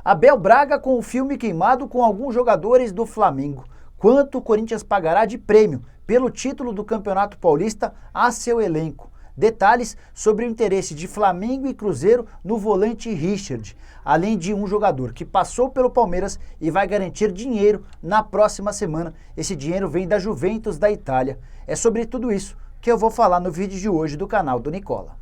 Abel Braga com o filme queimado com alguns jogadores do Flamengo. Quanto o Corinthians pagará de prêmio pelo título do Campeonato Paulista a seu elenco? Detalhes sobre o interesse de Flamengo e Cruzeiro no volante Richard, além de um jogador que passou pelo Palmeiras e vai garantir dinheiro na próxima semana. Esse dinheiro vem da Juventus da Itália. É sobre tudo isso que eu vou falar no vídeo de hoje do canal do Nicola.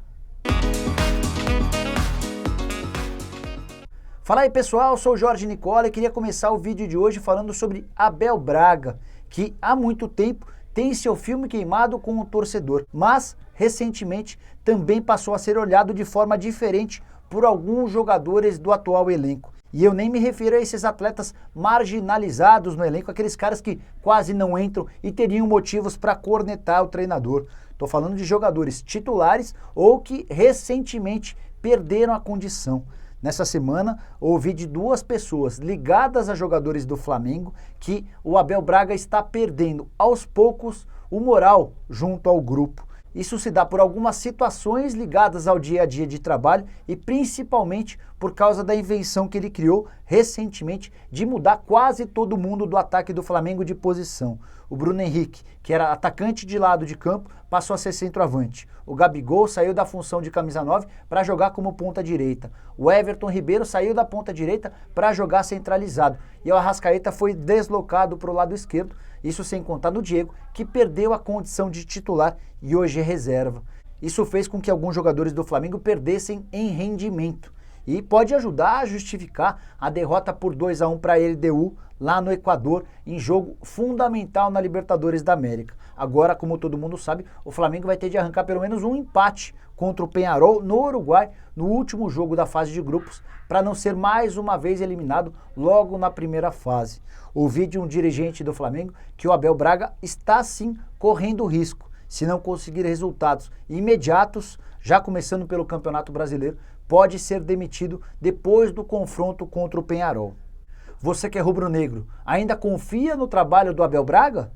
Fala aí pessoal, eu sou o Jorge Nicola e queria começar o vídeo de hoje falando sobre Abel Braga, que há muito tempo tem seu filme queimado com o torcedor, mas recentemente também passou a ser olhado de forma diferente por alguns jogadores do atual elenco. E eu nem me refiro a esses atletas marginalizados no elenco, aqueles caras que quase não entram e teriam motivos para cornetar o treinador. Estou falando de jogadores titulares ou que recentemente perderam a condição. Nessa semana, ouvi de duas pessoas ligadas a jogadores do Flamengo que o Abel Braga está perdendo aos poucos o moral junto ao grupo. Isso se dá por algumas situações ligadas ao dia a dia de trabalho e principalmente por causa da invenção que ele criou recentemente de mudar quase todo mundo do ataque do Flamengo de posição. O Bruno Henrique, que era atacante de lado de campo, passou a ser centroavante. O Gabigol saiu da função de camisa 9 para jogar como ponta direita. O Everton Ribeiro saiu da ponta direita para jogar centralizado. E o Arrascaeta foi deslocado para o lado esquerdo, isso sem contar no Diego, que perdeu a condição de titular e hoje é reserva. Isso fez com que alguns jogadores do Flamengo perdessem em rendimento. E pode ajudar a justificar a derrota por 2-1 para a LDU lá no Equador, em jogo fundamental na Libertadores da América. Agora, como todo mundo sabe, o Flamengo vai ter de arrancar pelo menos um empate contra o Peñarol no Uruguai, no último jogo da fase de grupos, para não ser mais uma vez eliminado logo na primeira fase. Ouvi de um dirigente do Flamengo que o Abel Braga está sim correndo risco. Se não conseguir resultados imediatos, já começando pelo Campeonato Brasileiro, pode ser demitido depois do confronto contra o Peñarol. Você que é rubro-negro, ainda confia no trabalho do Abel Braga?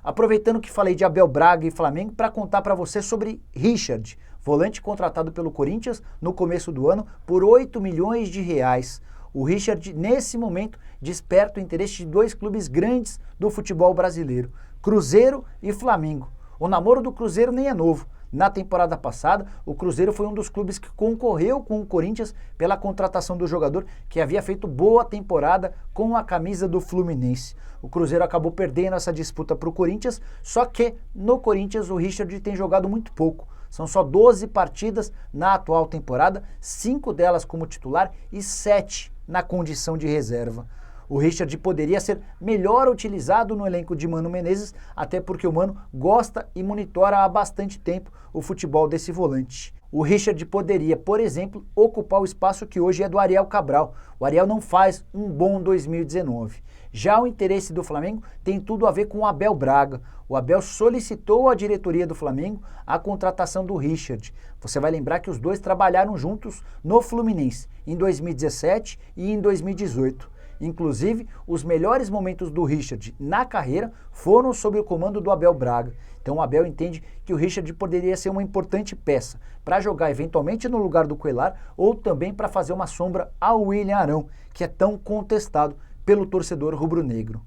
Aproveitando que falei de Abel Braga e Flamengo para contar para você sobre Richard, volante contratado pelo Corinthians no começo do ano por 8 milhões de reais. O Richard, nesse momento, desperta o interesse de dois clubes grandes do futebol brasileiro, Cruzeiro e Flamengo. O namoro do Cruzeiro nem é novo. Na temporada passada, o Cruzeiro foi um dos clubes que concorreu com o Corinthians pela contratação do jogador que havia feito boa temporada com a camisa do Fluminense. O Cruzeiro acabou perdendo essa disputa para o Corinthians, só que no Corinthians o Richard tem jogado muito pouco. São só 12 partidas na atual temporada, 5 delas como titular e 7 na condição de reserva. O Richard poderia ser melhor utilizado no elenco de Mano Menezes, até porque o Mano gosta e monitora há bastante tempo o futebol desse volante. O Richard poderia, por exemplo, ocupar o espaço que hoje é do Ariel Cabral. O Ariel não faz um bom 2019. Já o interesse do Flamengo tem tudo a ver com o Abel Braga. O Abel solicitou à diretoria do Flamengo a contratação do Richard. Você vai lembrar que os dois trabalharam juntos no Fluminense em 2017 e em 2018. Inclusive, os melhores momentos do Richard na carreira foram sob o comando do Abel Braga. Então o Abel entende que o Richard poderia ser uma importante peça para jogar eventualmente no lugar do Cuéllar ou também para fazer uma sombra ao William Arão, que é tão contestado pelo torcedor rubro-negro.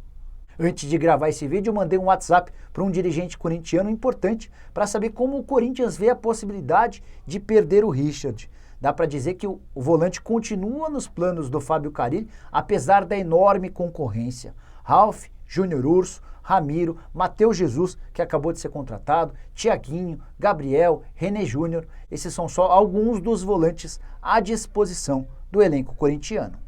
Antes de gravar esse vídeo, eu mandei um WhatsApp para um dirigente corintiano importante para saber como o Corinthians vê a possibilidade de perder o Richard. Dá para dizer que o volante continua nos planos do Fábio Carille, apesar da enorme concorrência. Ralf, Júnior Urso, Ramiro, Matheus Jesus, que acabou de ser contratado, Thiaguinho, Gabriel, René Júnior, esses são só alguns dos volantes à disposição do elenco corintiano.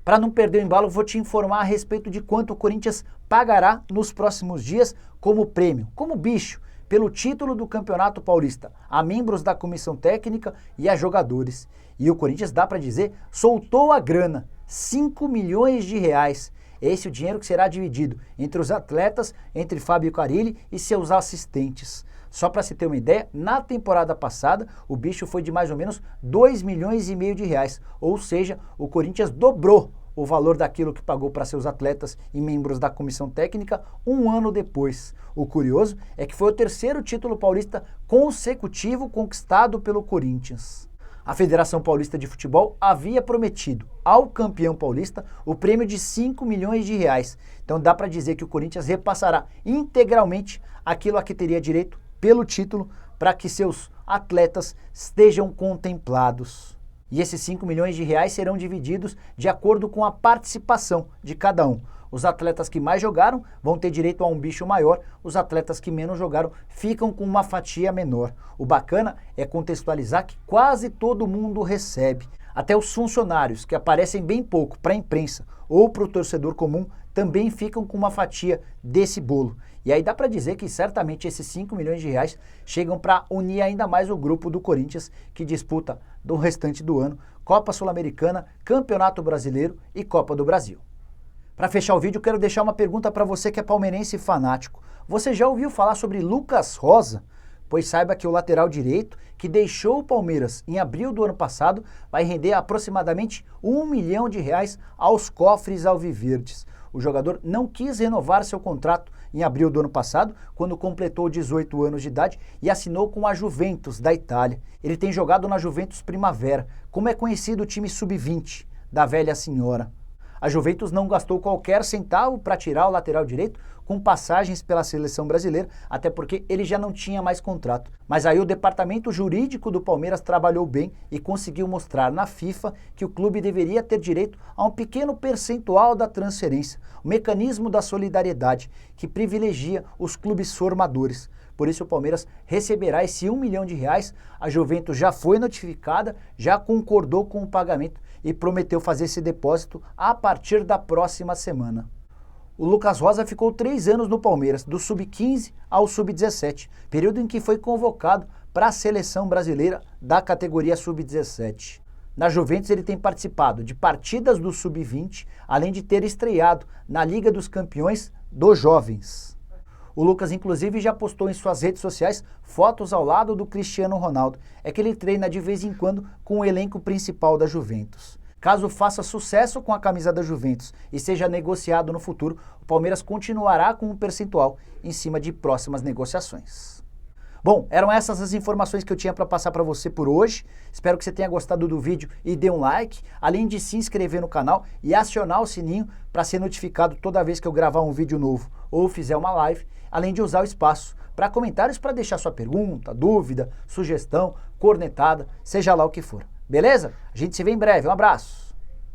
Para não perder o embalo, vou te informar a respeito de quanto o Corinthians pagará nos próximos dias como prêmio, como bicho, pelo título do Campeonato Paulista, a membros da comissão técnica e a jogadores. E o Corinthians, dá para dizer, soltou a grana, 5 milhões de reais. Esse é o dinheiro que será dividido entre os atletas, entre Fábio Carille e seus assistentes. Só para se ter uma ideia, na temporada passada, o bicho foi de mais ou menos 2 milhões e meio de reais. Ou seja, o Corinthians dobrou o valor daquilo que pagou para seus atletas e membros da comissão técnica um ano depois. O curioso é que foi o terceiro título paulista consecutivo conquistado pelo Corinthians. A Federação Paulista de Futebol havia prometido ao campeão paulista o prêmio de 5 milhões de reais. Então dá para dizer que o Corinthians repassará integralmente aquilo a que teria direito pelo título para que seus atletas estejam contemplados. E esses 5 milhões de reais serão divididos de acordo com a participação de cada um. Os atletas que mais jogaram vão ter direito a um bicho maior, os atletas que menos jogaram ficam com uma fatia menor. O bacana é contextualizar que quase todo mundo recebe. Até os funcionários, que aparecem bem pouco para a imprensa ou para o torcedor comum, também ficam com uma fatia desse bolo. E aí dá para dizer que certamente esses 5 milhões de reais chegam para unir ainda mais o grupo do Corinthians, que disputa do restante do ano Copa Sul-Americana, Campeonato Brasileiro e Copa do Brasil. Para fechar o vídeo, quero deixar uma pergunta para você que é palmeirense e fanático. Você já ouviu falar sobre Lucas Rosa? Pois saiba que o lateral direito, que deixou o Palmeiras em abril do ano passado, vai render aproximadamente R$1 milhão aos cofres alviverdes. O jogador não quis renovar seu contrato em abril do ano passado, quando completou 18 anos de idade e assinou com a Juventus da Itália. Ele tem jogado na Juventus Primavera, como é conhecido o time sub-20 da velha senhora. A Juventus não gastou qualquer centavo para tirar o lateral direito com passagens pela seleção brasileira, até porque ele já não tinha mais contrato. Mas aí o departamento jurídico do Palmeiras trabalhou bem e conseguiu mostrar na FIFA que o clube deveria ter direito a um pequeno percentual da transferência, o mecanismo da solidariedade, que privilegia os clubes formadores. Por isso o Palmeiras receberá esse R$1 milhão. A Juventus já foi notificada, já concordou com o pagamento e prometeu fazer esse depósito a partir da próxima semana. O Lucas Rosa ficou 3 anos no Palmeiras, do sub-15 ao sub-17, período em que foi convocado para a seleção brasileira da categoria sub-17. Na Juventus ele tem participado de partidas do sub-20, além de ter estreado na Liga dos Campeões dos Jovens. O Lucas, inclusive, já postou em suas redes sociais fotos ao lado do Cristiano Ronaldo. É que ele treina de vez em quando com o elenco principal da Juventus. Caso faça sucesso com a camisa da Juventus e seja negociado no futuro, o Palmeiras continuará com um percentual em cima de próximas negociações. Bom, eram essas as informações que eu tinha para passar para você por hoje. Espero que você tenha gostado do vídeo e dê um like, além de se inscrever no canal e acionar o sininho para ser notificado toda vez que eu gravar um vídeo novo ou fizer uma live, além de usar o espaço para comentários para deixar sua pergunta, dúvida, sugestão, cornetada, seja lá o que for. Beleza? A gente se vê em breve. Um abraço!